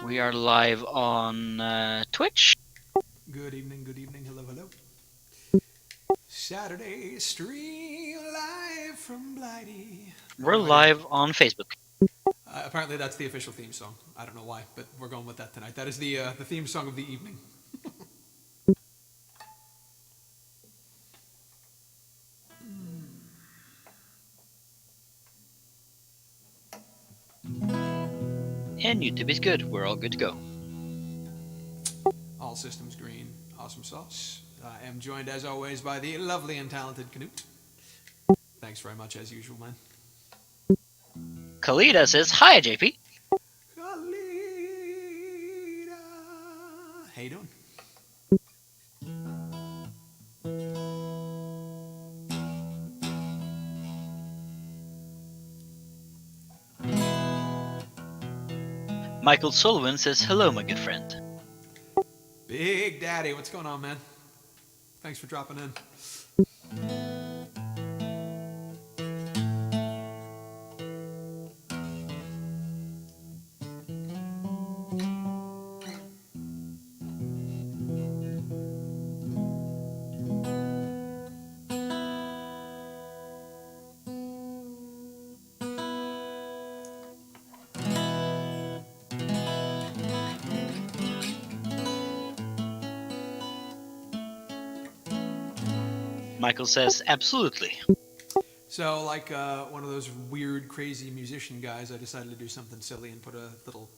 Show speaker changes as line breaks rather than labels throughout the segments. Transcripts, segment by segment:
We are live on Twitch.
Good evening, hello, hello. Saturday stream live from Blighty.
We're live on Facebook.
Apparently that's the official theme song. I don't know why, but we're going with that tonight. That is the theme song of the evening.
And YouTube is good. We're all good to go.
All systems green. Awesome sauce. I am joined as always by the lovely and talented Canute. Thanks very much as usual, man.
Kalida says, "Hi, JP."
Kalida. How you doing?
Michael Sullivan says, "Hello, my good friend."
Big Daddy, what's going on, man? Thanks for dropping in.
Michael says, "Absolutely."
So, like one of those weird, crazy musician guys, I decided to do something silly and put a little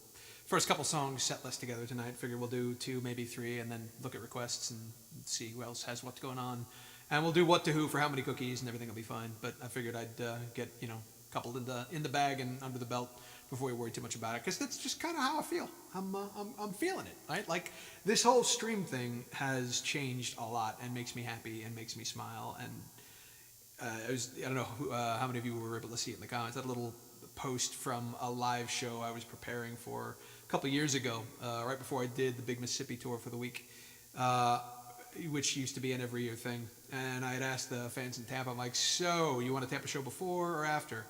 first couple songs set list together tonight. Figure we'll do 2, maybe 3, and then look at requests and see who else has what's going on. And we'll do what to who for how many cookies, and everything will be fine. But I figured I'd get a couple in the bag and under the belt before we worry too much about it, because that's just kind of how I feel. I'm feeling it, right? Like this whole stream thing has changed a lot and makes me happy and makes me smile. And I don't know how many of you were able to see it in the comments. That little post from a live show I was preparing for a couple of years ago, right before I did the big Mississippi tour for the week, which used to be an every year thing. And I had asked the fans in Tampa, I'm like, so you want a Tampa show before or after?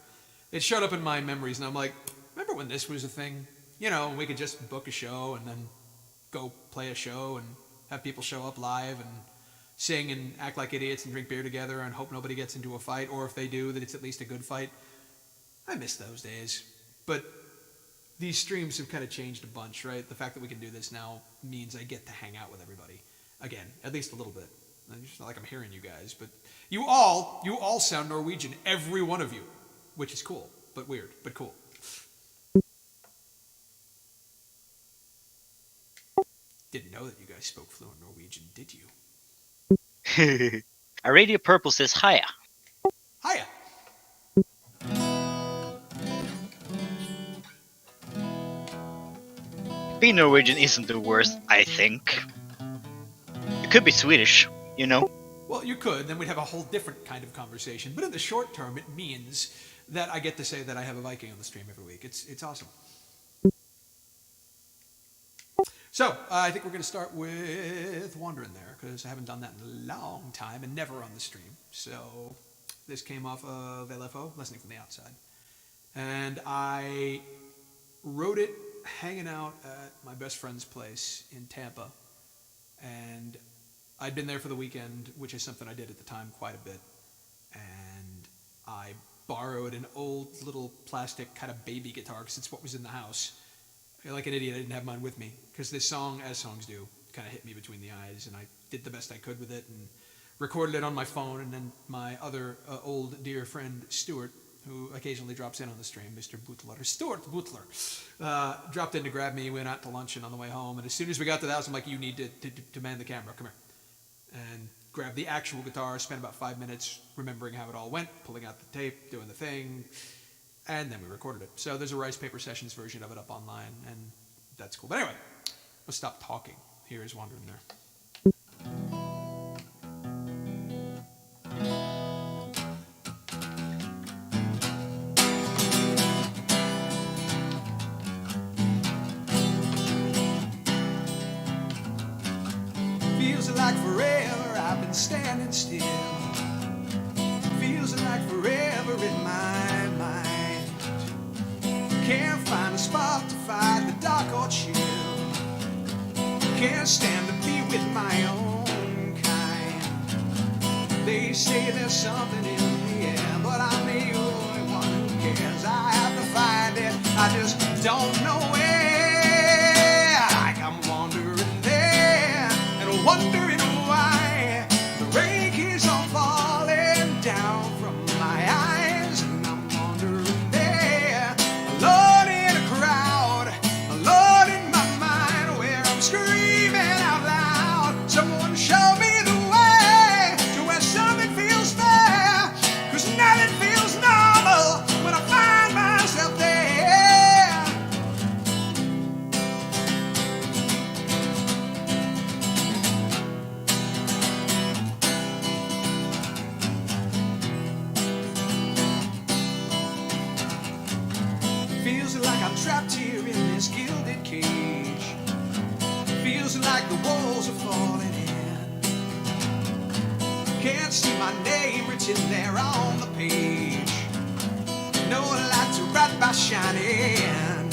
It showed up in my memories, and I'm like, remember when this was a thing? You know, we could just book a show and then go play a show and have people show up live and sing and act like idiots and drink beer together and hope nobody gets into a fight, or if they do, that it's at least a good fight. I miss those days. But these streams have kind of changed a bunch, right? The fact that we can do this now means I get to hang out with everybody. Again, at least a little bit. It's not like I'm hearing you guys, but you all sound Norwegian, every one of you, which is cool, but weird, but cool. Didn't know that you guys spoke fluent Norwegian, did you?
Aradia Purple says, "Hiya."
Hiya!
Being Norwegian isn't the worst, I think. It could be Swedish, you know?
Well, you could, then we'd have a whole different kind of conversation. But in the short term, it means that I get to say that I have a Viking on the stream every week. It's awesome. So, I think we're going to start with Wandering There, because I haven't done that in a long time and never on the stream. So, this came off of LFO, Listening from the Outside. And I wrote it hanging out at my best friend's place in Tampa. And I'd been there for the weekend, which is something I did at the time quite a bit. And I borrowed an old little plastic kind of baby guitar, because it's what was in the house. Like an idiot, I didn't have mine with me, because this song, as songs do, kind of hit me between the eyes, and I did the best I could with it and recorded it on my phone. And then my other old dear friend, Stuart, who occasionally drops in on the stream, Mr. Butler, Stuart Butler, dropped in to grab me. We went out to lunch, and on the way home, and as soon as we got to the house, I'm like, you need to man the camera, come here. And grabbed the actual guitar, spent about 5 minutes remembering how it all went, pulling out the tape, doing the thing, and then we recorded it. So there's a Rice Paper Sessions version of it up online, and that's cool. But anyway, let's stop talking. Here is Wandering There. Feels like forever I've been standing still. Feels like forever in my mind. Can't find a spot to fight the dark or chill. Can't stand to be with my own kind. They say there's something in the air, but I'm the only one who cares. I have to find it, I just don't know where. Like I'm wandering there and wondering why the rain keeps on falling down from my eyes. And I'm wandering there, alone in a crowd, alone in my mind, where I'm screaming out loud. Someone show me the way to where something feels fair, 'cause nothing feels normal when I find myself there. Feels like I'm trapped here in this gilded cage. Feels like the walls are falling in. Can't see my name written there on the page. No light to write by shining.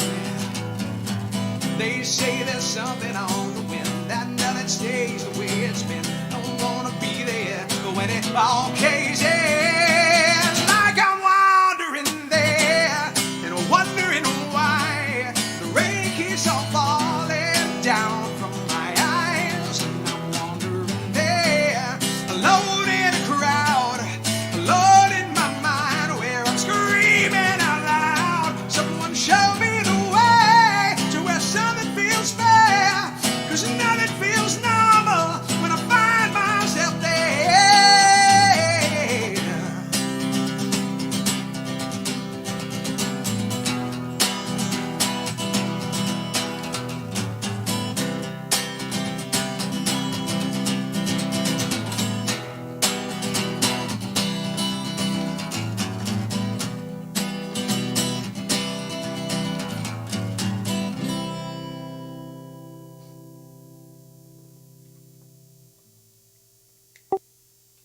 They say there's something on the wind, that nothing stays the way it's been. Don't wanna be there when it all caves in. Like I'm wandering there and wondering why the rain keeps on falling down from my eyes. And I'm wandering there, alone in a crowd, alone in my mind, where I'm screaming out loud. Someone show me the way to where something feels fair, 'cause nothing feels normal when I find myself there.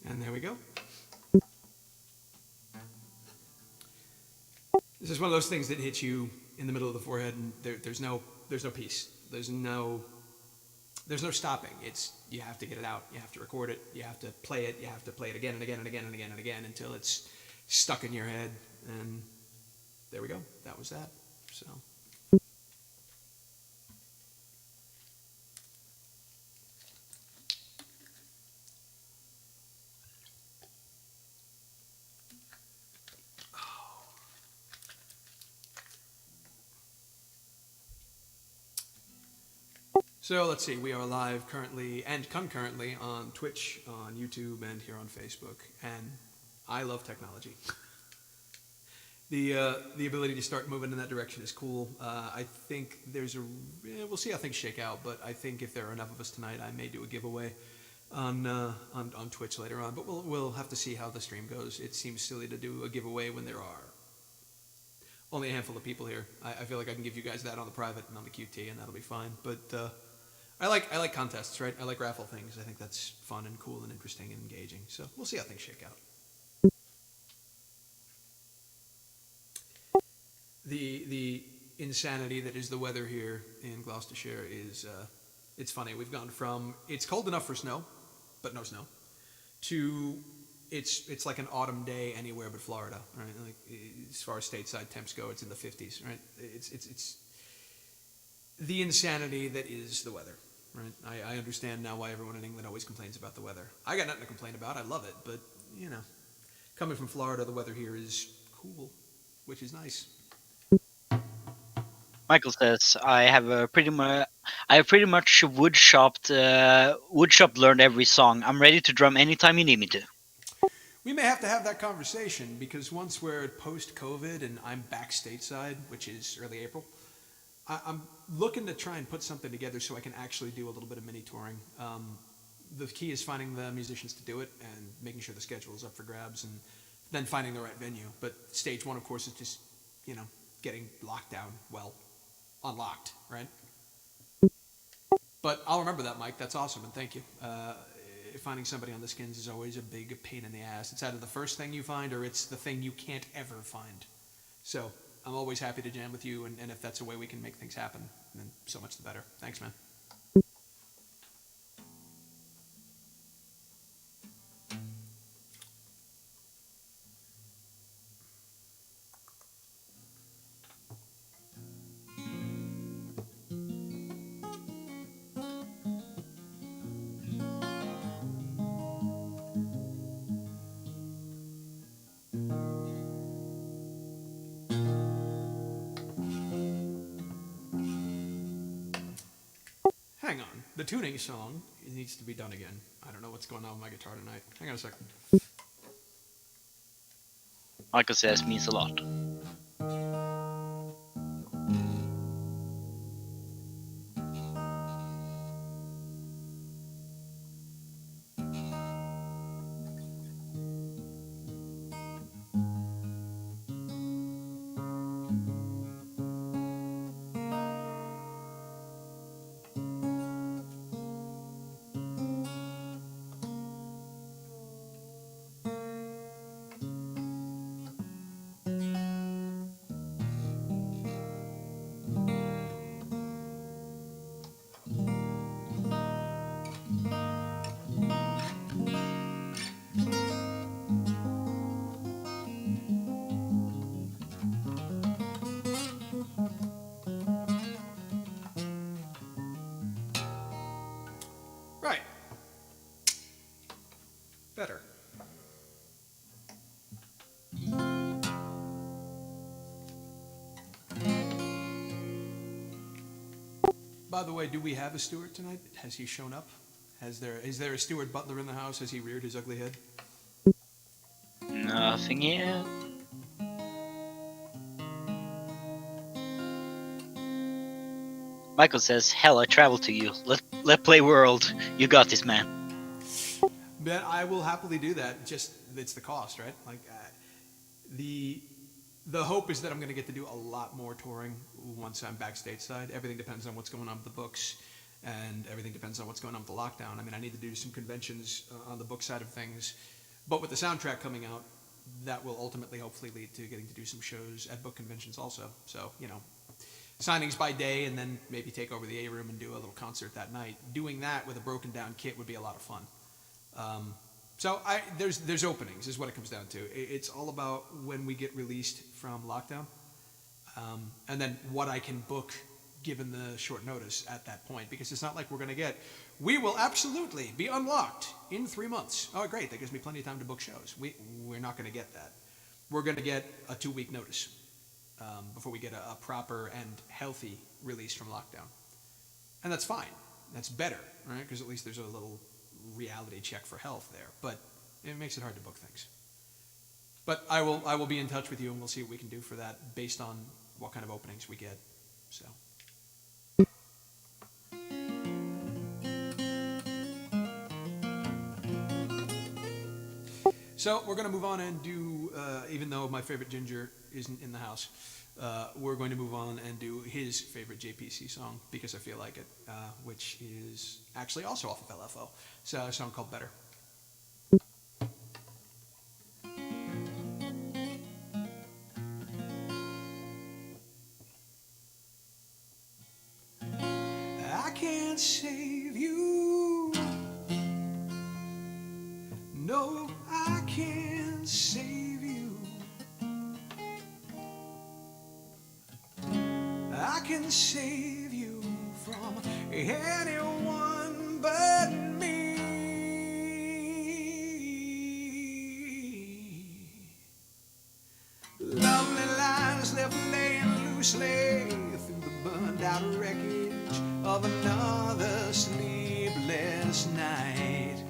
And there we go. This is one of those things that hits you in the middle of the forehead, and there's no peace. There's no stopping. It's, you have to get it out. You have to record it. You have to play it. You have to play it again and again and again and again and again until it's stuck in your head. And there we go. That was that. So. So let's see, we are live currently and concurrently on Twitch, on YouTube, and here on Facebook. And I love technology. The ability to start moving in that direction is cool. I think we'll see how things shake out, but I think if there are enough of us tonight, I may do a giveaway on Twitch later on. But we'll have to see how the stream goes. It seems silly to do a giveaway when there are only a handful of people here. I feel like I can give you guys that on the private and on the QT, and that'll be fine. But I like contests, right? I like raffle things. I think that's fun and cool and interesting and engaging. So we'll see how things shake out. The insanity that is the weather here in Gloucestershire is it's funny. We've gone from it's cold enough for snow, but no snow, to it's like an autumn day anywhere but Florida, right? Like as far as stateside temps go, it's in the 50s, right? It's the insanity that is the weather, right? I understand now why everyone in England always complains about the weather. I got nothing to complain about. I love it, but you know, coming from Florida, the weather here is cool, which is nice.
Michael says, I have pretty much wood shopped learned every song. I'm ready to drum anytime you need me to.
We may have to have that conversation, because once we're post-COVID and I'm back stateside, which is early April, I'm looking to try and put something together so I can actually do a little bit of mini touring. The key is finding the musicians to do it and making sure the schedule is up for grabs, and then finding the right venue. But stage one, of course, is just, getting locked down, unlocked, right? But I'll remember that, Mike. That's awesome, and thank you. Finding somebody on the Skins is always a big pain in the ass. It's either the first thing you find or it's the thing you can't ever find. So I'm always happy to jam with you, and if that's a way we can make things happen, then so much the better. Thanks, man. hang on. The tuning song needs to be done again. I don't know what's going on with my guitar tonight. Hang on a second.
Michael says means a lot.
Right. Better. By the way, do we have a steward tonight? Has he shown up? Is there a steward butler in the house? Has he reared his ugly head?
Nothing yet. Michael says, "Hell, I traveled to you. Let play world. You got this, man."
But I will happily do that. Just it's the cost, right? Like the hope is that I'm going to get to do a lot more touring once I'm back stateside. Everything depends on what's going on with the books, and everything depends on what's going on with the lockdown. I mean, I need to do some conventions on the book side of things, but with the soundtrack coming out, that will ultimately, hopefully, lead to getting to do some shows at book conventions also. So, signings by day, and then maybe take over the A room and do a little concert that night. Doing that with a broken down kit would be a lot of fun. So there's openings is what it comes down to. It's all about when we get released from lockdown, and then what I can book given the short notice at that point. Because it's not like we're going to we will absolutely be unlocked in 3 months. Oh, great, that gives me plenty of time to book shows. We're not going to get that. We're going to get a 2-week notice before we get a proper and healthy release from lockdown. And that's fine. That's better, right? Because at least there's a little reality check for health there, but it makes it hard to book things. But I will be in touch with you, and we'll see what we can do for that based on what kind of openings we get. So we're going to move on and do, even though my favorite Ginger isn't in the house, we're going to move on and do his favorite JPC song, because I feel like it, which is actually also off of LFO. It's a song called Better. I can't save you. No, I can't save you. I can save you from anyone but me. Lovely lines left laying loosely through the burned out wreckage of another sleepless night.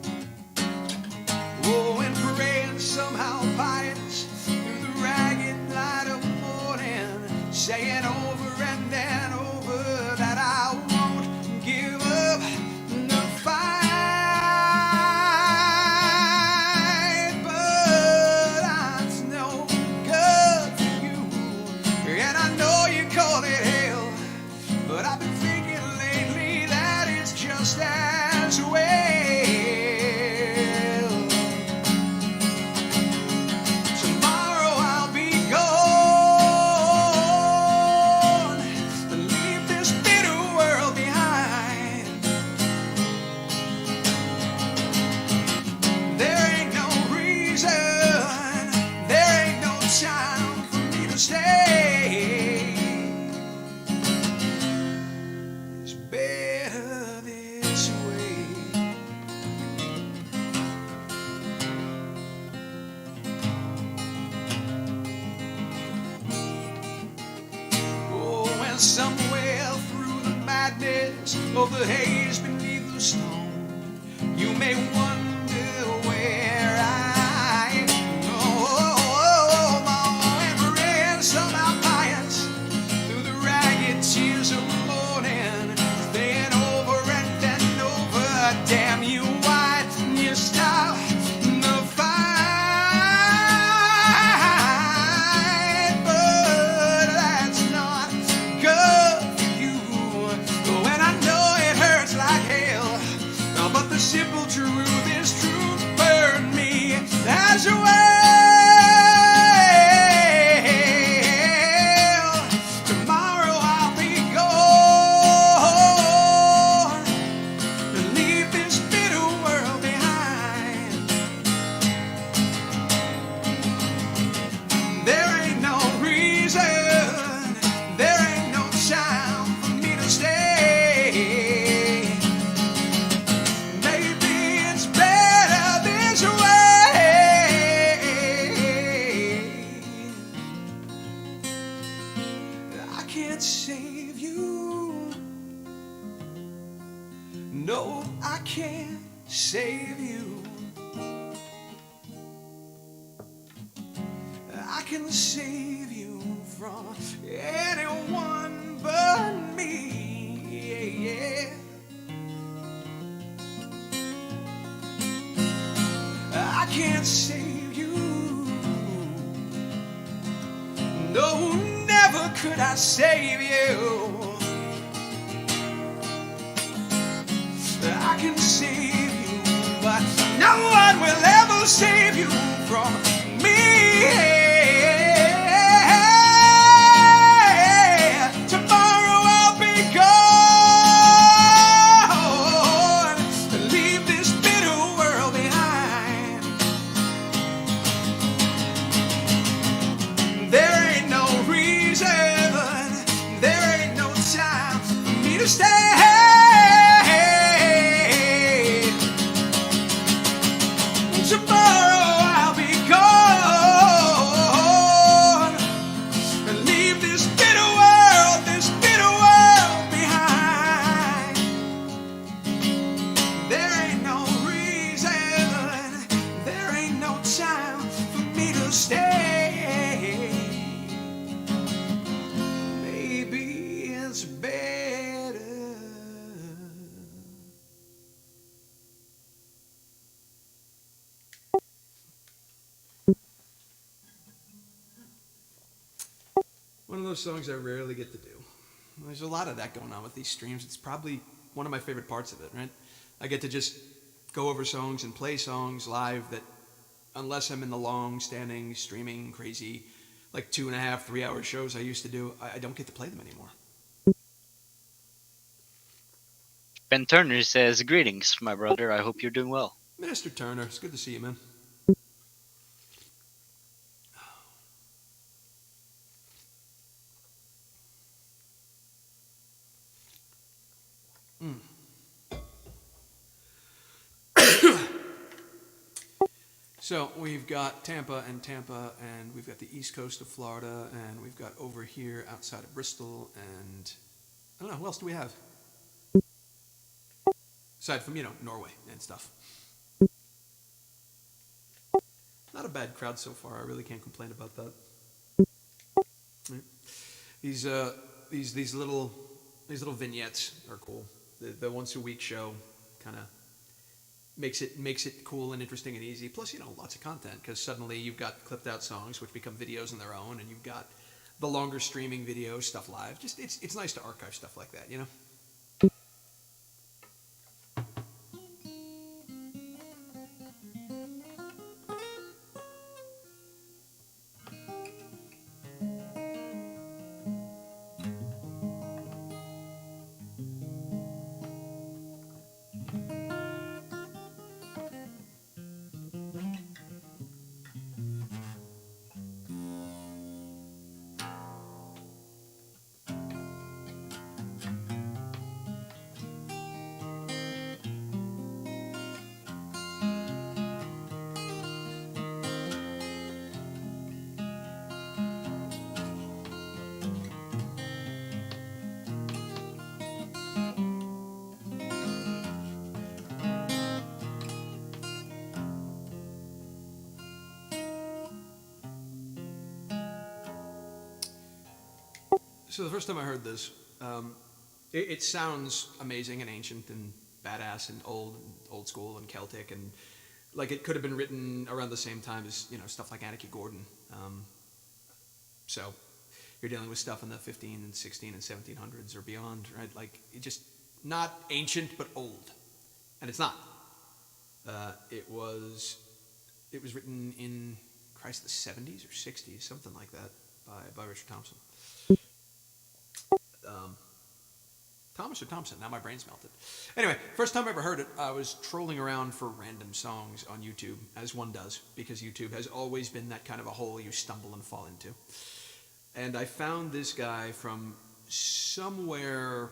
Oh, and praying somehow pious through the ragged light of morning, saying over and then over that I won't give up the fight. But I'm no good for you, and I know you call it hell, but I've been thinking lately that it's just as well. Somewhere through the madness of the haze beneath the stone. You may wonder where I go. My friends somehow pious through the ragged tears of morning, staying over and then over. Damn you, white, you stop the fight, but that's not good for you. When I know it hurts like hell, but the simple truth is truth burn me as well. Tomorrow I'll be gone and leave this bitter world behind. There ain't no reason, there ain't no time for me to stay. Maybe it's better this way. I can't save you. No, I can't save you. I can save you from anyone but me. Yeah. I can't save you. No, never could I save you. I can save you, but no one will ever save you from me. Tomorrow I'll be gone and leave this bitter world behind. There ain't no reason, there ain't no time for me to stay. Tomorrow I'll be gone and leave this bitter world behind. There ain't no reason, there ain't no time for me to stay. Maybe it's better. One of those songs I rarely get to do. There's a lot of that going on with these streams. It's probably one of my favorite parts of it, right? I get to just go over songs and play songs live that, unless I'm in the long standing streaming crazy like 2.5, 3 hour shows I used to do, I don't get to play them anymore.
Ben Turner says, "Greetings, my brother. I hope you're doing well."
Mr. Turner, it's good to see you, man. So we've got Tampa, and we've got the east coast of Florida, and we've got over here outside of Bristol, and I don't know, who else do we have? Aside from, Norway and stuff. Not a bad crowd so far. I really can't complain about that. Right. These little vignettes are cool. The once a week show kind of makes it cool and interesting and easy. Plus, lots of content, because suddenly you've got clipped out songs which become videos on their own, and you've got the longer streaming videos, stuff live. Just it's nice to archive stuff like that, So the first time I heard this, it sounds amazing and ancient and badass and old school and Celtic, and like it could have been written around the same time as stuff like Anarchy Gordon. So you're dealing with stuff in the 15 and 16 and 1700s or beyond, right? Like it just not ancient but old, and it's not. It was written in Christ the 70s or 60s, something like that, by Richard Thompson. Thomas or Thompson? Now my brain's melted. Anyway, first time I ever heard it, I was trolling around for random songs on YouTube, as one does, because YouTube has always been that kind of a hole you stumble and fall into. And I found this guy from somewhere.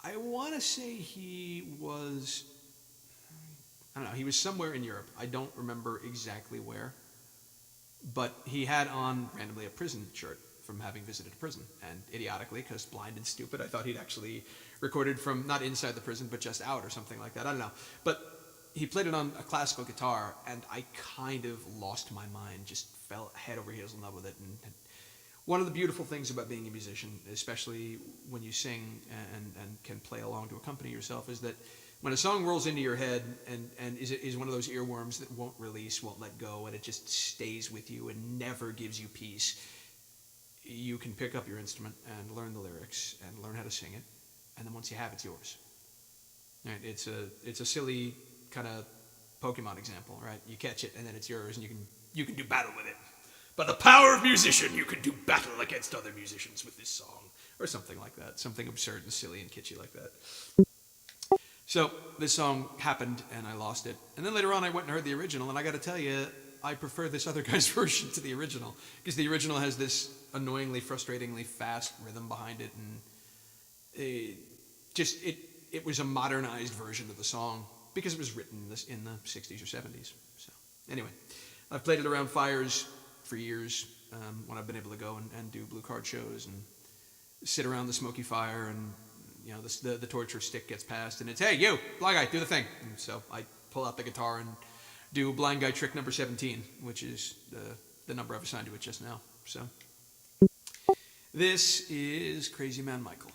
I want to say he was, I don't know, he was somewhere in Europe. I don't remember exactly where. But he had on randomly a prison shirt from having visited a prison. And idiotically, because blind and stupid, I thought he'd actually recorded from not inside the prison, but just out or something like that. I don't know. But he played it on a classical guitar, and I kind of lost my mind, just fell head over heels in love with it. And one of the beautiful things about being a musician, especially when you sing and can play along to accompany yourself, is that when a song rolls into your head and is one of those earworms that won't release, won't let go, and it just stays with you and never gives you peace, you can pick up your instrument and learn the lyrics and learn how to sing it, and then once you have it, it's yours. Right? It's a silly kind of Pokemon example, right? You catch it and then it's yours, and you can do battle with it. By the power of musician, you can do battle against other musicians with this song, or something like that, something absurd and silly and kitschy like that. So this song happened, and I lost it. And then later on, I went and heard the original, and I got to tell you, I prefer this other guy's version to the original, because the original has this annoyingly, frustratingly fast rhythm behind it, and it was a modernized version of the song because it was written in the 60s or 70s. So anyway, I've played it around fires for years when I've been able to go and do blue card shows and sit around the smoky fire, and the torture stick gets passed, and it's, hey, you, blind guy, do the thing. And so I pull out the guitar and do blind guy trick number 17, which is the number I've assigned to it just now. So this is Crazy Man Michael.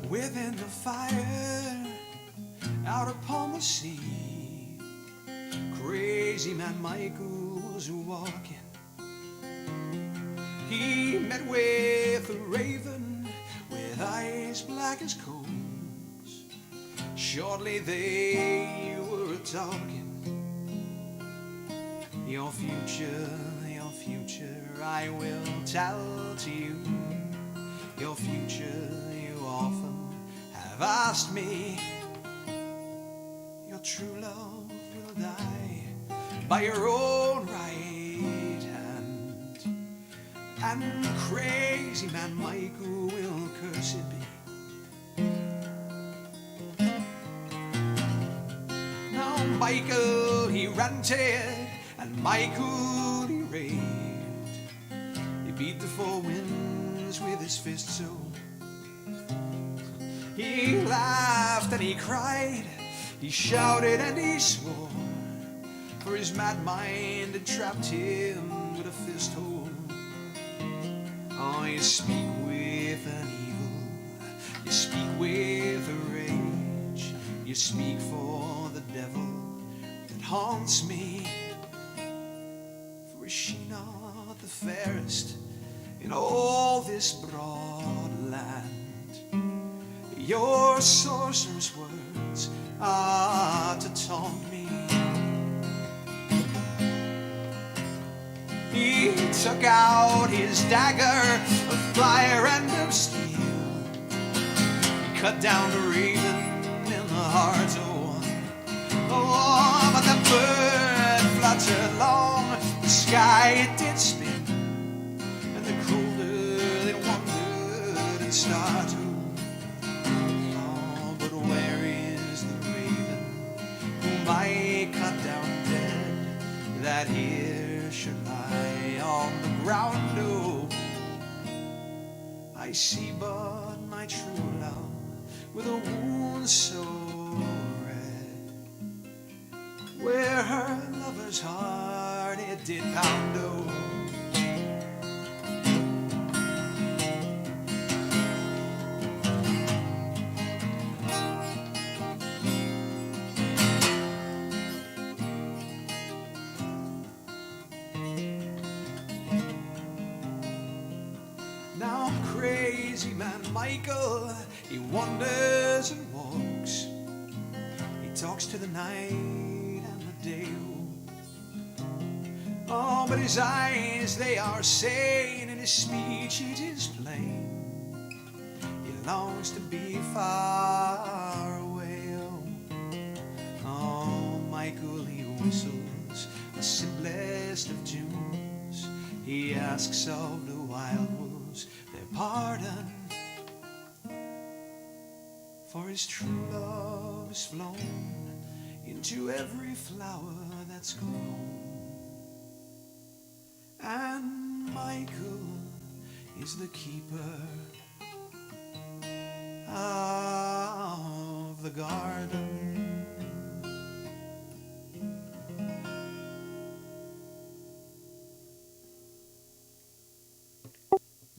Within the fire, out upon the sea, Crazy Man Michael was walking. He met with a raven with eyes black as coals. Shortly they were talking. Your future, I will tell to you. Your future, you often have asked me. Your true love will die by your own right hand, and Crazy Man Michael will curse it be. Now Michael he ranted, and Michael he raved. He beat the four winds with his fist so. He laughed and he cried, he shouted and he swore, for his mad mind had trapped him with a fist hold. Oh, you speak with an evil, you speak with a rage, you speak for the devil that haunts me. For is she not the fairest in all this broad land? Your sorcerer's words are to taunt me. He took out his dagger of fire and of steel. He cut down the raven in the heart of one. Oh, but the bird fluttered along the sky, it did spin, and the colder it wandered and started. Oh, but where is the raven whom I cut down dead, that here should lie on the ground? Oh, I see but my true love with a wound so red. did poundo. Now crazy man Michael, he wanders and walks. He talks to the night and the day. Oh, but his eyes, they are sane, and his speech, it is plain. He longs to be far away. Oh, Michael, he whistles the simplest of tunes. He asks of the wild wolves their pardon, for his true love is flown into every flower that's grown. And Michael is the keeper of the garden.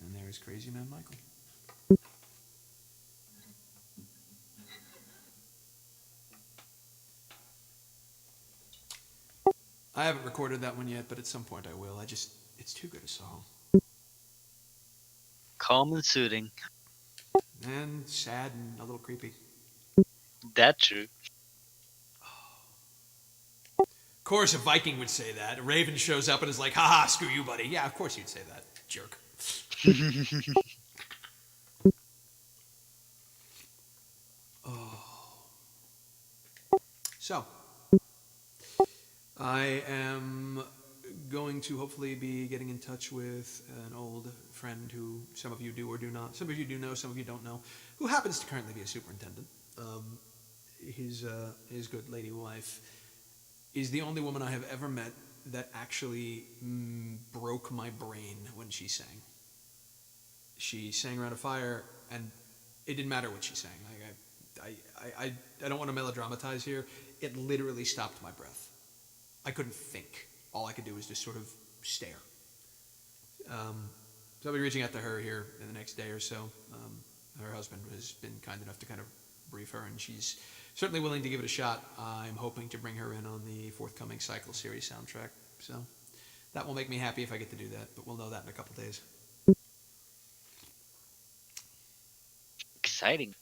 And there is Crazy Man Michael. I haven't recorded that one yet, but at some point I will. It's too good a song.
Calm and soothing.
And sad and a little creepy.
That's true.
Of course, a Viking would say that. A Raven shows up and is like, haha, screw you, buddy. Yeah, of course you'd say that, jerk. Oh. So, I am going to hopefully be getting in touch with an old friend who some of you do or do not. Some of you do know, some of you don't know, who happens to currently be a superintendent. His good lady wife is the only woman I have ever met that actually broke my brain when she sang. She sang around a fire, and it didn't matter what she sang. I don't want to melodramatize here. It literally stopped my breath. I couldn't think. All I could do was just sort of stare. So I'll be reaching out to her here in the next day or so. Her husband has been kind enough to kind of brief her, and she's certainly willing to give it a shot. I'm hoping to bring her in on the forthcoming Cycle series soundtrack. So that will make me happy if I get to do that, but we'll know that in a couple days.
Exciting.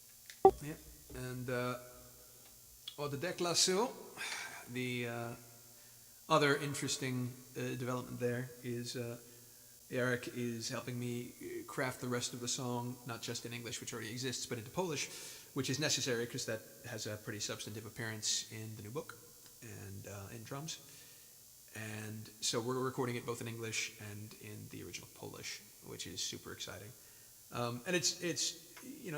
Yeah, and the Declassio, the other interesting development there is Eric is helping me craft the rest of the song, not just in English, which already exists, but into Polish, which is necessary because that has a pretty substantive appearance in the new book and in drums. And so we're recording it both in English and in the original Polish, which is super exciting. And it's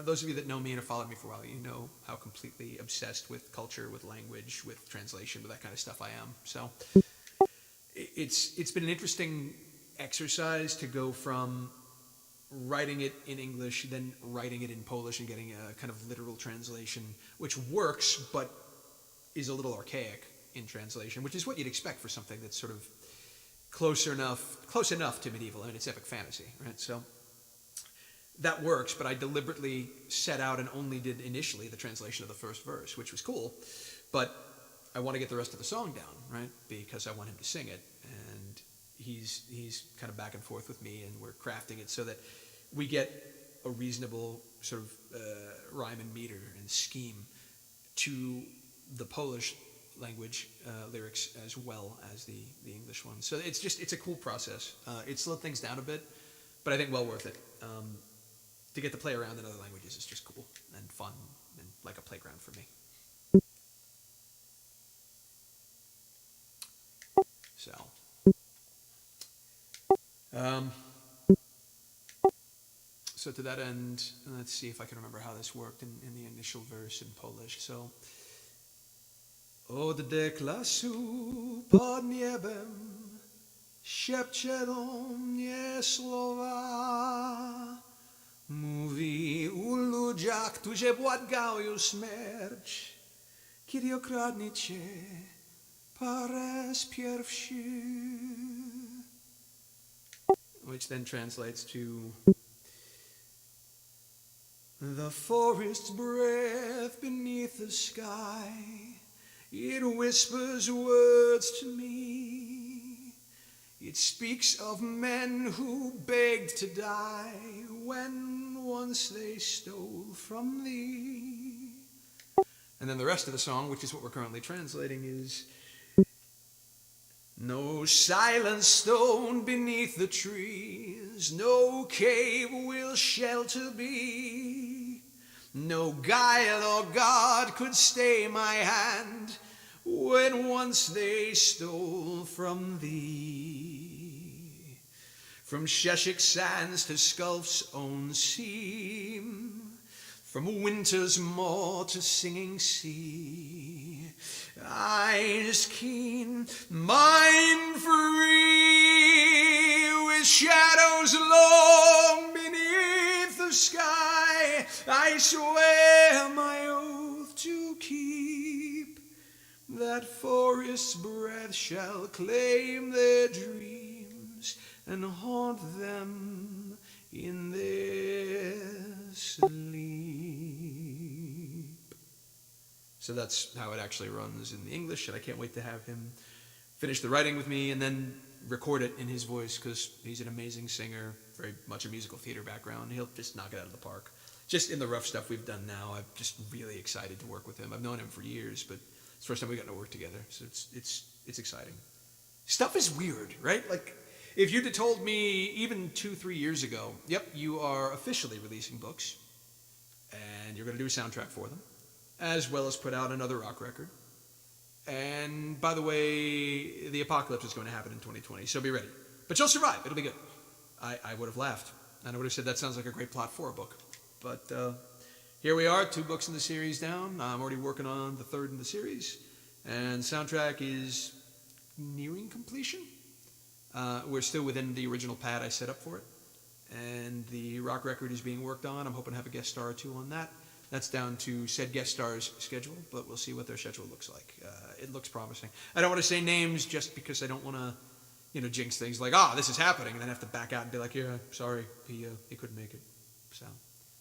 those of you that know me and have followed me for a while, you know how completely obsessed with culture, with language, with translation, with that kind of stuff I am. So it's been an interesting exercise to go from writing it in English, then writing it in Polish and getting a kind of literal translation, which works, but is a little archaic in translation, which is what you'd expect for something that's sort of close enough to medieval. I mean, it's epic fantasy, right? So that works, but I deliberately set out and only did initially the translation of the first verse, which was cool, but I want to get the rest of the song down, right? Because I want him to sing it, and he's kind of back and forth with me, and we're crafting it so that we get a reasonable sort of rhyme and meter and scheme to the Polish language lyrics as well as the English one. So it's a cool process. It slowed things down a bit, but I think well worth it. To get to play around in other languages is just cool and fun and like a playground for me. So, so to that end, let's see if I can remember how this worked in the initial verse in Polish. So, od deklasu pod niebem szepcze do mnie słowa. Mówi o ludziach, którzy błagają śmierć, kiedy okradnie cię po raz pierwszy, which then translates to the forest's breath beneath the sky, it whispers words to me. It speaks of men who begged to die when once they stole from thee. And then the rest of the song, which is what we're currently translating, is no silent stone beneath the trees, no cave will shelter be. No guile or God could stay my hand when once they stole from thee. From Sheshik sands to Skulf's own seam, from winter's moor to singing sea, eyes keen, mind free, with shadows long beneath the sky, I swear my oath to keep, that forest's breath shall claim their dreams and haunt them in their sleep. So that's how it actually runs in the English, and I can't wait to have him finish the writing with me and then record it in his voice, because he's an amazing singer, very much a musical theater background. He'll just knock it out of the park. Just in the rough stuff we've done now, I'm just really excited to work with him. I've known him for years, but it's the first time we've gotten to work together, so it's exciting. Stuff is weird, right? Like, if you'd have told me even 2-3 years ago, yep, you are officially releasing books, and you're going to do a soundtrack for them, as well as put out another rock record. And by the way, the apocalypse is going to happen in 2020, so be ready. But you'll survive. It'll be good. I would have laughed, and I would have said that sounds like a great plot for a book. But here we are, 2 books in the series down. I'm already working on the 3rd in the series, and soundtrack is nearing completion. We're still within the original pad I set up for it, and the rock record is being worked on. I'm hoping to have a guest star or 2 on that. That's down to said guest star's schedule, but we'll see what their schedule looks like. It looks promising. I don't want to say names just because I don't want to, jinx things like, this is happening, and then have to back out and be like, yeah, sorry, he couldn't make it. So,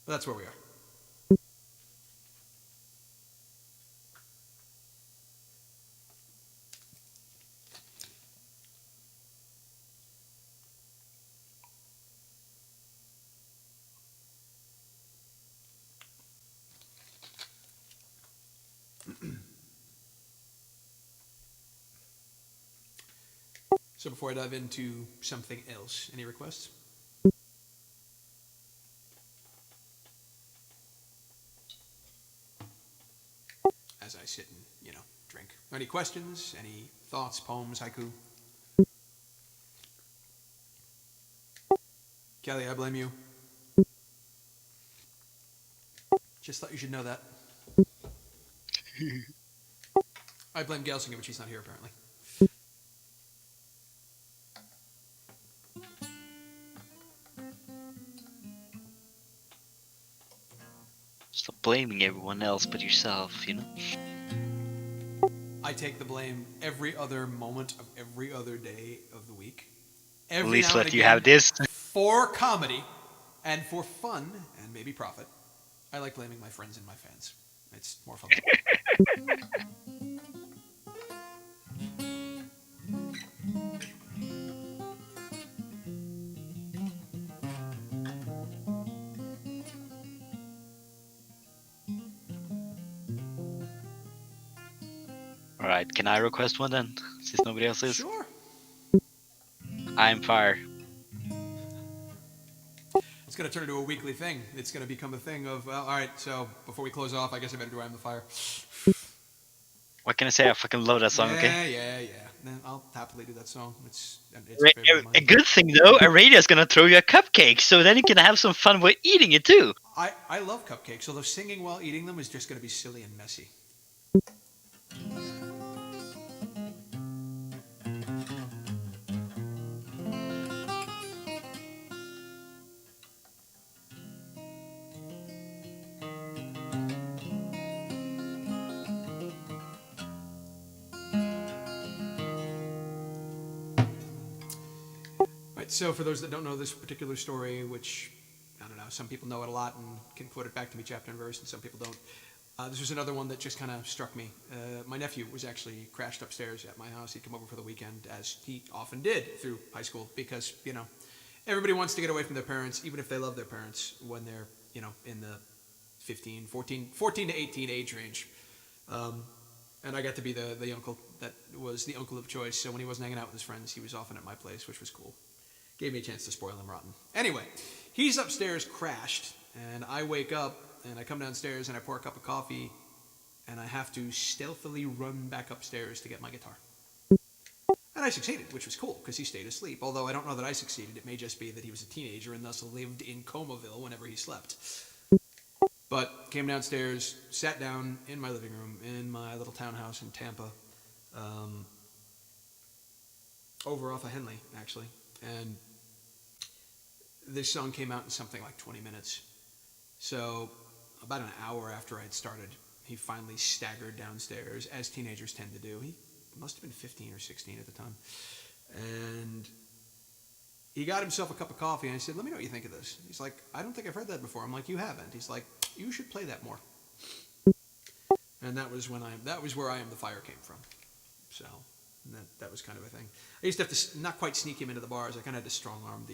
but that's where we are. So before I dive into something else, any requests? As I sit and, drink. Any questions? Any thoughts, poems, haiku? Kelly, I blame you. Just thought you should know that. I blame Gelsinger, but she's not here apparently.
Stop blaming everyone else but yourself,
I take the blame every other moment of every other day of the week.
At least let you have this.
For comedy and for fun and maybe profit, I like blaming my friends and my fans. It's more fun.
Alright, can I request one then? Since nobody else is?
Sure.
I'm Fire.
It's going to turn into a weekly thing. It's going to become a thing of, well, alright, so before we close off, I guess I better do I Am the Fire.
What can I say? I fucking love that song, okay?
Yeah. Then I'll happily do that song. It's
A good thing though, a radio's gonna throw you a cupcake, so then you can have some fun with eating it too.
I love cupcakes, although singing while eating them is just going to be silly and messy. So for those that don't know this particular story, which I don't know, some people know it a lot and can quote it back to me chapter and verse, and some people don't. This was another one that just kind of struck me. My nephew was actually crashed upstairs at my house. He'd come over for the weekend, as he often did through high school, because, everybody wants to get away from their parents, even if they love their parents, when they're, in the 14 to 18 age range. And I got to be the uncle that was the uncle of choice, so when he wasn't hanging out with his friends, he was often at my place, which was cool. Gave me a chance to spoil him rotten. Anyway, he's upstairs crashed, and I wake up, and I come downstairs, and I pour a cup of coffee, and I have to stealthily run back upstairs to get my guitar. And I succeeded, which was cool, because he stayed asleep. Although I don't know that I succeeded. It may just be that he was a teenager and thus lived in Comaville whenever he slept. But came downstairs, sat down in my living room, in my little townhouse in Tampa, over off of Henley, actually. And this song came out in something like 20 minutes. So about an hour after I had started, he finally staggered downstairs, as teenagers tend to do. He must have been 15 or 16 at the time. And he got himself a cup of coffee, and I said, let me know what you think of this. He's like, I don't think I've heard that before. I'm like, you haven't. He's like, you should play that more. And that was where I Am the Fire came from. So that was kind of a thing. I used to have to not quite sneak him into the bars. I kind of had to strong arm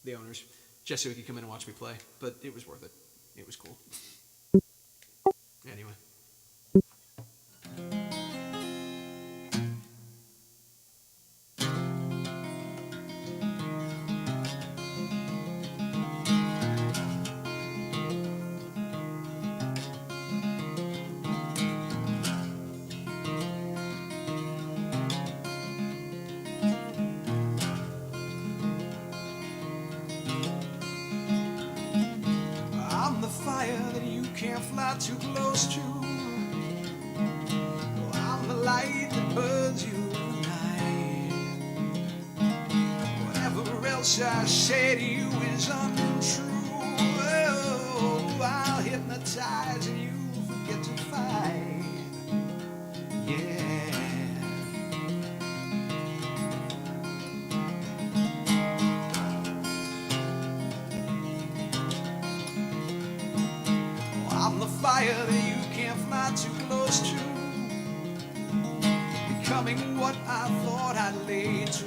the owners just so he could come in and watch me play. But it was worth it. It was cool. Anyway. I'm the fire that you can't fly too close to. Oh, I'm the light that burns you tonight. Whatever else I say to you is untrue. Oh, I'll hypnotize and you forget to fight. Yeah. I'm the fire that you can't fly too close to, becoming what I thought I'd lay to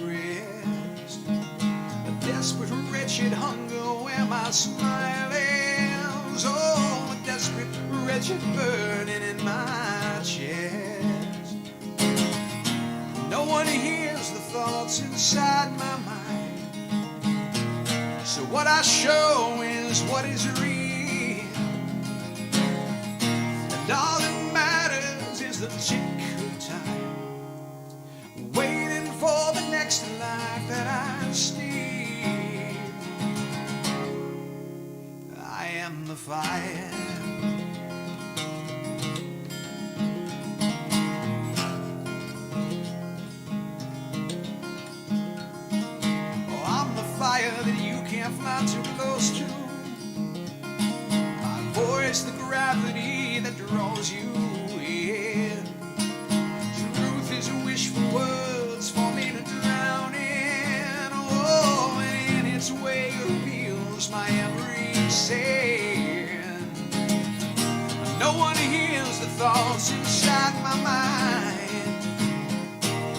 rest. A desperate, wretched hunger where my smile ends. Oh, a desperate, wretched burning in my chest. No one hears the thoughts inside my mind, so what I show is what is real. And all that matters is the tick of time, waiting for the next life that I steal. I am the fire. Oh, I'm the fire that you can't fly too close to. My voice, the gravity that draws you in. Truth is a wish for words for me to drown in. Oh, and in its way reveals my every sin. No one hears the thoughts inside my mind,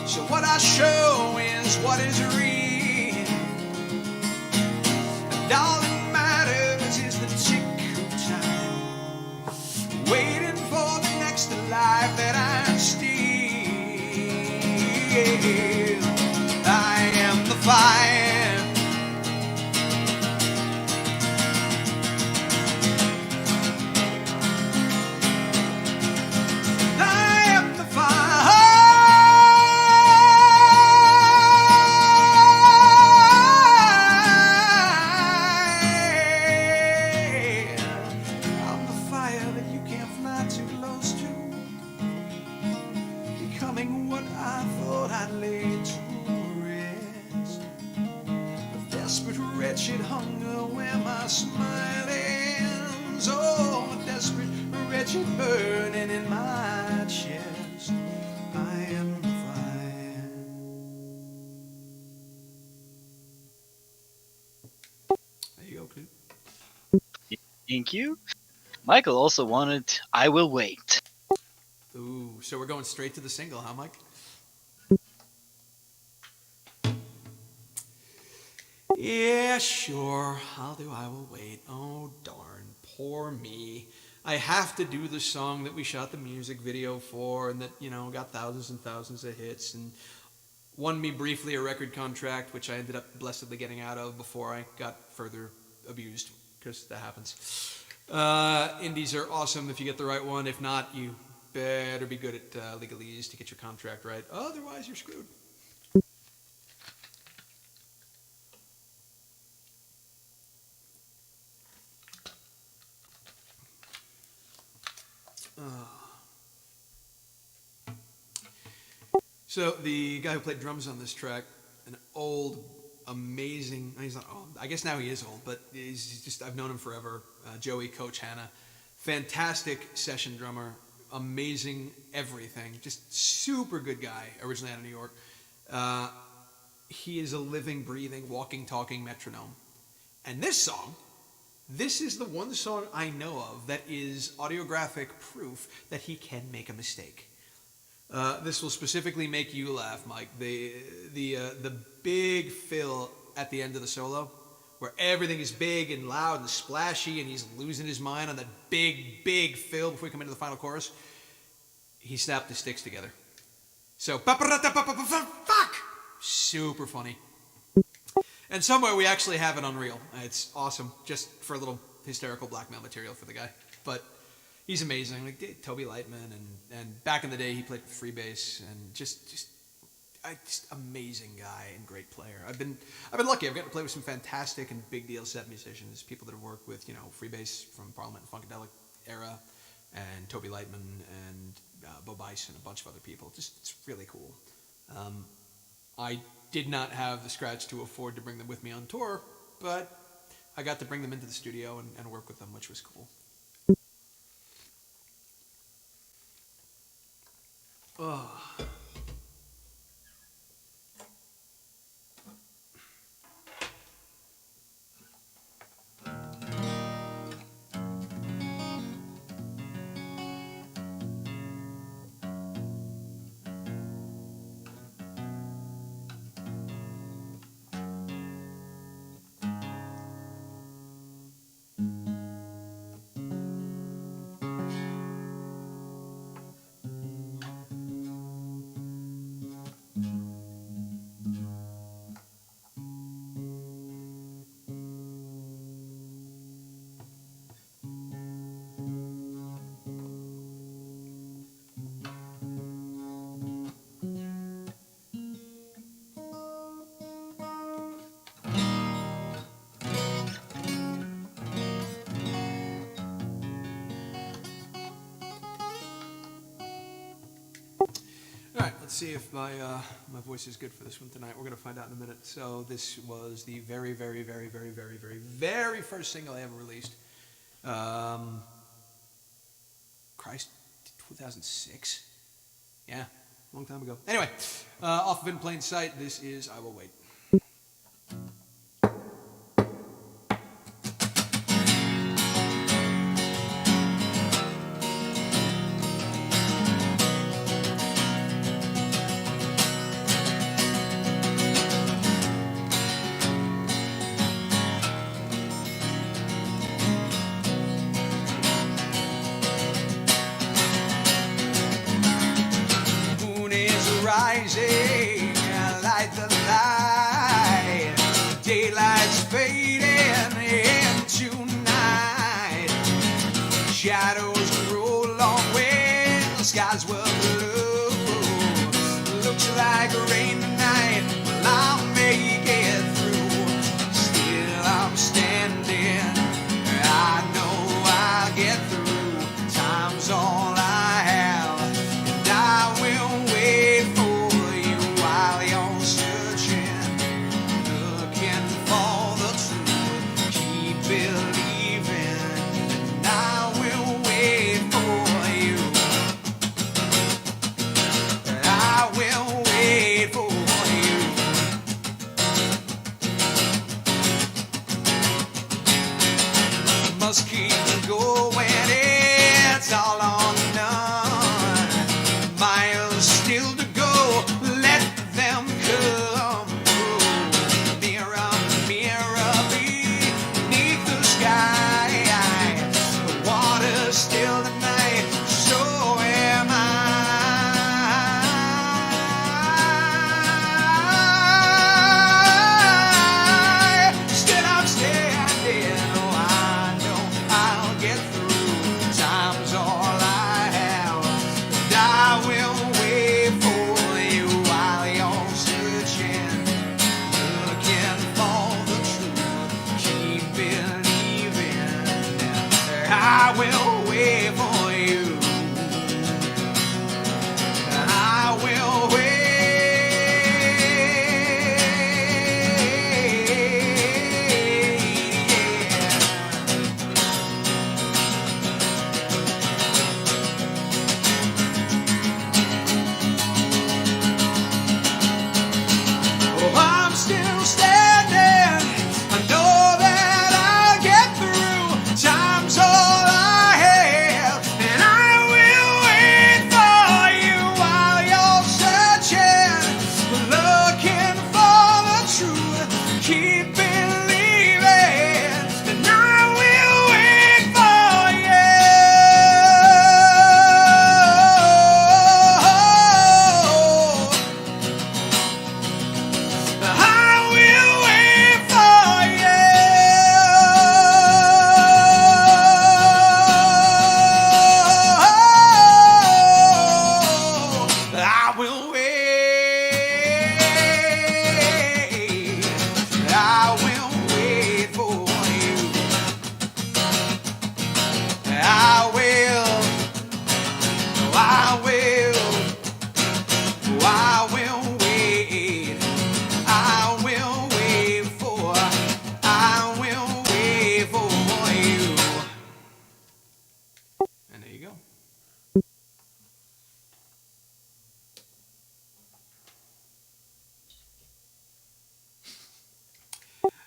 so what I show is what is real. And all that matters is the tick of time, waiting for the next life that I steal. I am the fire. I am the fire. I'm the fire that you can't fly too close to, becoming what I thought I'd lay to rest. A desperate, wretched hunger where my smile ends. Oh, a desperate, wretched burning in my chest. I am the fire.
Thank you. Michael also wanted I Will Wait.
Ooh, so we're going straight to the single, huh, Mike? Yeah, sure. I'll do I Will Wait. Oh, darn. Poor me. I have to do the song that we shot the music video for and that, got thousands and thousands of hits and won me briefly a record contract, which I ended up blessedly getting out of before I got further abused, because that happens. Indies are awesome if you get the right one. If not, you better be good at legalese to get your contract right. Otherwise, you're screwed. So the guy who played drums on this track, an old, amazing. He's not old. I guess now he is old, but he's just. I've known him forever. Joey Coach Hanna, fantastic session drummer, amazing everything. Just super good guy. Originally out of New York. He is a living, breathing, walking, talking metronome. And this is the one song I know of that is audiographic proof that he can make a mistake. This will specifically make you laugh, Mike. The big fill at the end of the solo, where everything is big and loud and splashy, and he's losing his mind on that big fill before we come into the final chorus. He snapped his sticks together. So, fuck! Super funny. And somewhere we actually have it on reel. It's awesome, just for a little hysterical blackmail material for the guy. But he's amazing. Like Toby Lightman, and back in the day he played Freebase, and just amazing guy and great player. I've been lucky. I've gotten to play with some fantastic and big deal set musicians, people that have worked with Freebase from Parliament and Funkadelic era, and Toby Lightman and Bo Bice and a bunch of other people. It's really cool. I did not have the scratch to afford to bring them with me on tour, but I got to bring them into the studio and work with them, which was cool. Oh. All right, let's see if my voice is good for this one tonight. We're going to find out in a minute. So this was the very, very, very, very, very, very, very first single I ever released. Christ, 2006? Yeah, a long time ago. Anyway, off of In Plain Sight, this is I Will Wait. Rising, light the light. Daylight's fading into night. Shadows grow long when the skies were blue. Looks like rain tonight. Well, I'll make it through. Still I'm standing. I know I'll get through. Time's all I have, and I will wait for while you're searching, looking for the truth. Keep believing, and I will wait for you. I will wait for you.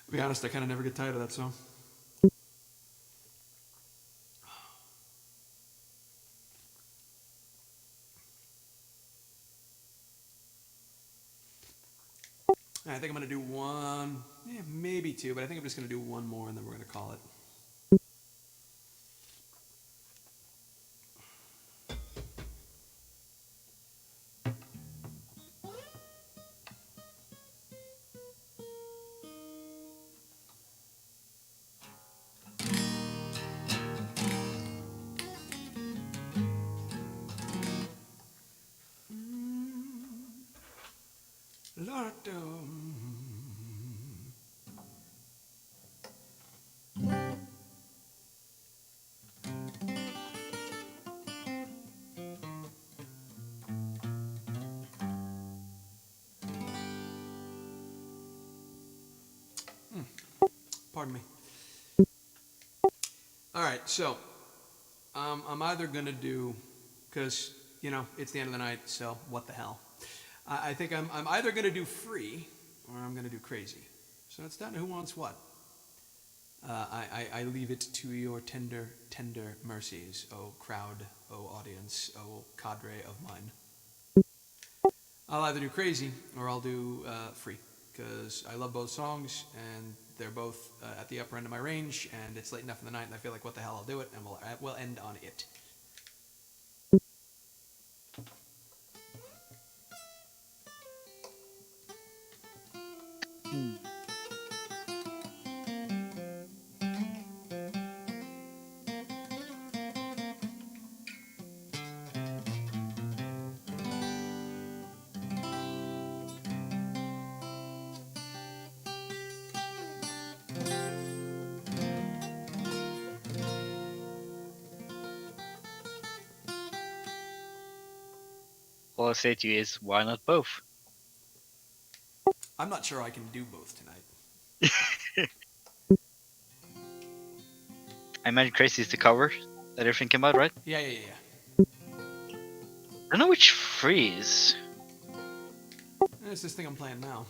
To be honest, I kind of never get tired of that song. I think I'm going to do one, maybe two, but I think I'm just going to do one more and then we're going to call it. Lord, pardon me. All right, so I'm either going to do, because, it's the end of the night, so what the hell. I think I'm either going to do free or I'm going to do crazy. So it's down to who wants what. I leave it to your tender, tender mercies, oh crowd, oh audience, oh cadre of mine. I'll either do crazy or I'll do free, because I love both songs and they're both at the upper end of my range, and it's late enough in the night and I feel like what the hell, I'll do it, and we'll end on it.
Hmm. All I say to you is, why not both?
I'm not sure I can do both tonight.
I imagine Crazy is the cover that you're thinking about, right?
Yeah.
I don't know which free is.
It's this thing I'm playing now.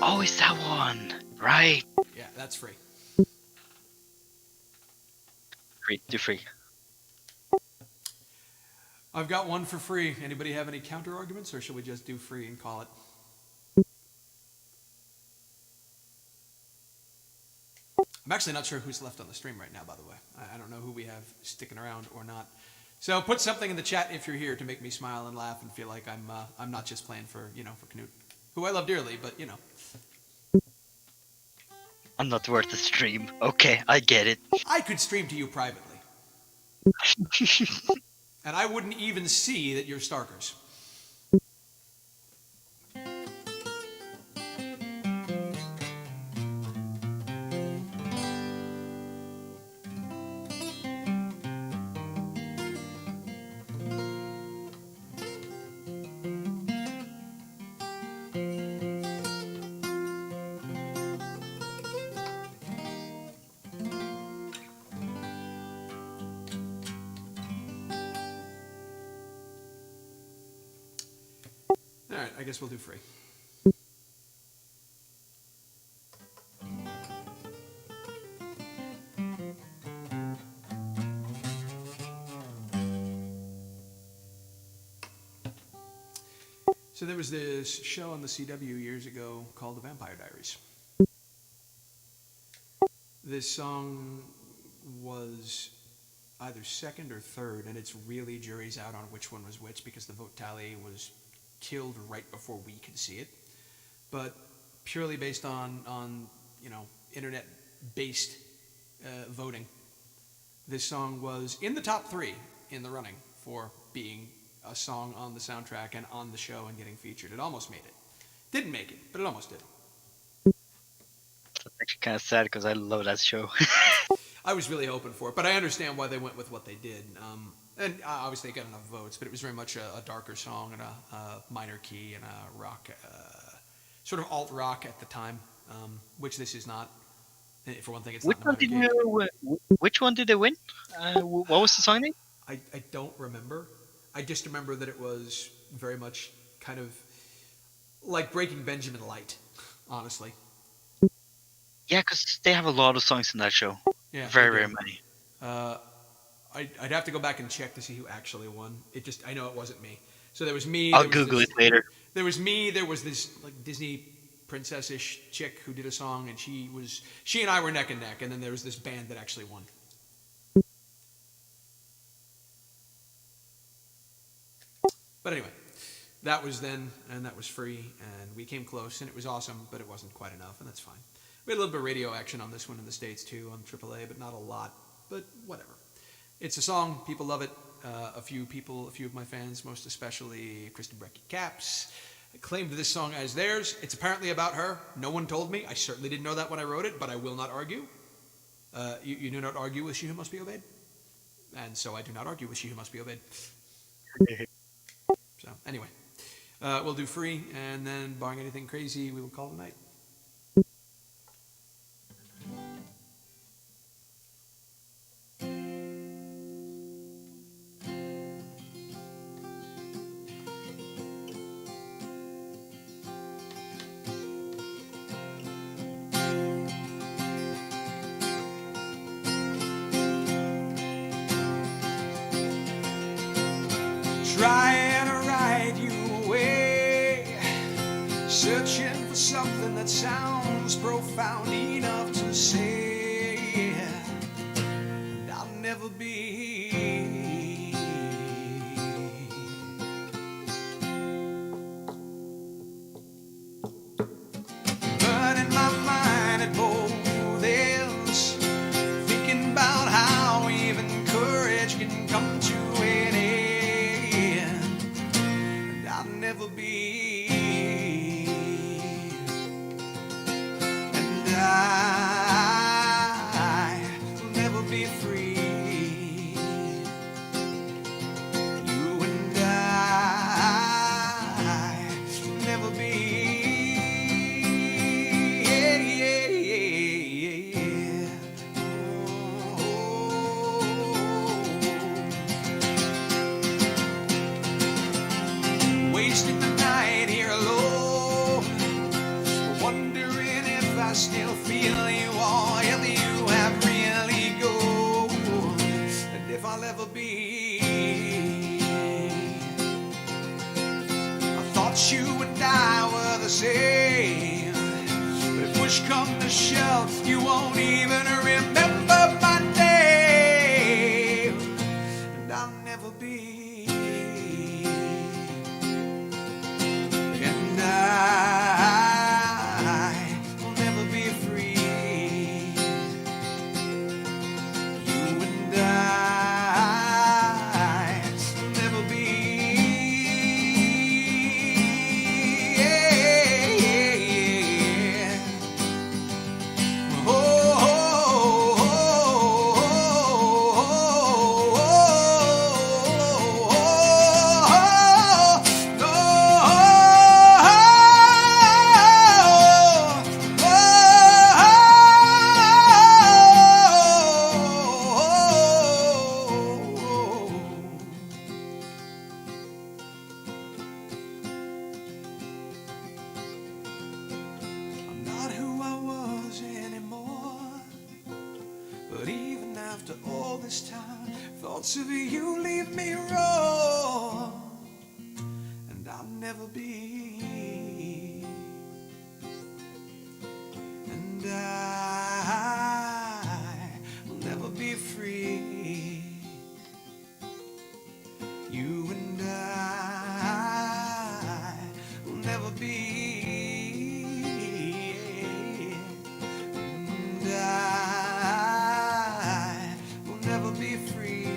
Oh, it's that one! Right!
Yeah, that's free.
Free, do free.
I've got one for free. Anybody have any counter arguments, or should we just do free and call it? I'm actually not sure who's left on the stream right now, by the way. I don't know who we have sticking around or not. So put something in the chat if you're here to make me smile and laugh and feel like I'm not just playing for Knut, who I love dearly, but
I'm not worth the stream. Okay, I get it.
I could stream to you privately, and I wouldn't even see that you're Starkers. All right, I guess we'll do free. So there was this show on the CW years ago called The Vampire Diaries. This song was either second or third, and it's really jury's out on which one was which because the vote tally was killed right before we could see it. But purely based on internet-based voting, this song was in the top 3 in the running for being a song on the soundtrack and on the show and getting featured. It almost made it. Didn't make it, but it almost did.
That's actually kind of sad because I love that show.
I was really hoping for it, but I understand why they went with what they did. And obviously they got enough votes, but it was very much a darker song and a minor key and a rock, sort of alt rock at the time, which this is not. For one thing, it's
Which
not
one
in a
did
minor key.
Which one did they win? What was the song name?
I don't remember. I just remember that it was very much kind of like Breaking Benjamin light, honestly.
Yeah, because they have a lot of songs in that show.
Yeah, they
Very,
do.
very many.
Uh, I'd have to go back and check to see who actually won. I know it wasn't me. So there was me.
I'll Google it later.
There was me. There was this like Disney princess-ish chick who did a song, and she and I were neck and neck. And then there was this band that actually won. But anyway, that was then, and that was free, and we came close, and it was awesome, but it wasn't quite enough, and that's fine. We had a little bit of radio action on this one in the States too, on AAA, but not a lot. But whatever. It's a song. People love it. A few of my fans, most especially Kristen Brecky Caps, claimed this song as theirs. It's apparently about her. No one told me. I certainly didn't know that when I wrote it, but I will not argue. You do not argue with She Who Must Be Obeyed. And so I do not argue with She Who Must Be Obeyed. So anyway, we'll do free, and then barring anything crazy, we will call it a night. Trying to ride you away, searching for something that sounds profound enough to say, and I'll never be. But in my mind it both ends, thinking about how even courage can come to an end, and I'll never be. And I will never be free. You and I will never be. Wasting the night here alone, wondering if I still feel you or if you have really gone, and if I'll ever be. I thought you and I were the same, but if push comes to shove, you won't even remember my name, and I'll never be. And I will never be free. You and I will never be. Oh, oh, oh, I'm not who I was anymore. But even after all this time, thoughts of you leave me raw, and I'll never be. And I will never be free. You and I will never be. And I will never be free.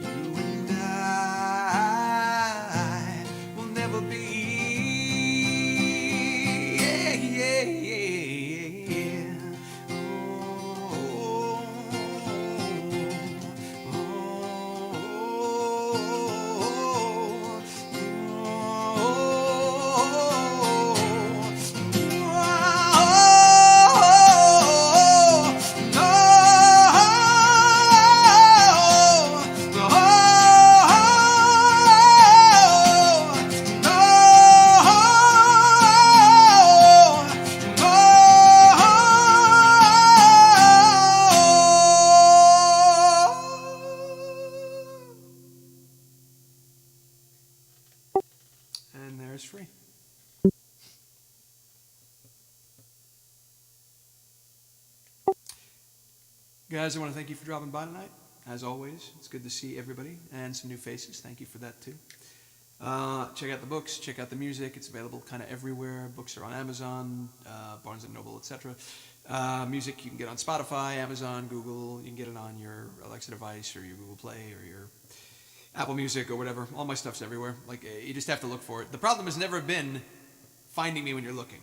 You and I will never be. Guys, I want to thank you for dropping by tonight. As always, it's good to see everybody and some new faces. Thank you for that too. Check out the books, check out the music. It's available kind of everywhere. Books are on Amazon, Barnes and Noble, etc. Music you can get on Spotify, Amazon, Google. You can get it on your Alexa device or your Google Play or your Apple Music or whatever. All my stuff's everywhere. Like you just have to look for it. The problem has never been finding me when you're looking.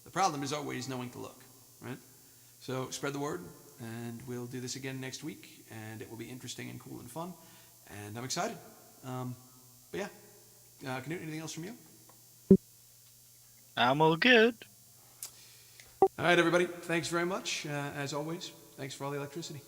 The problem is always knowing to look, right? So spread the word, and we'll do this again next week, and it will be interesting and cool and fun, and I'm excited. But yeah, Knut, anything else from you?
I'm all good.
All right, everybody. Thanks very much. As always, thanks for all the electricity.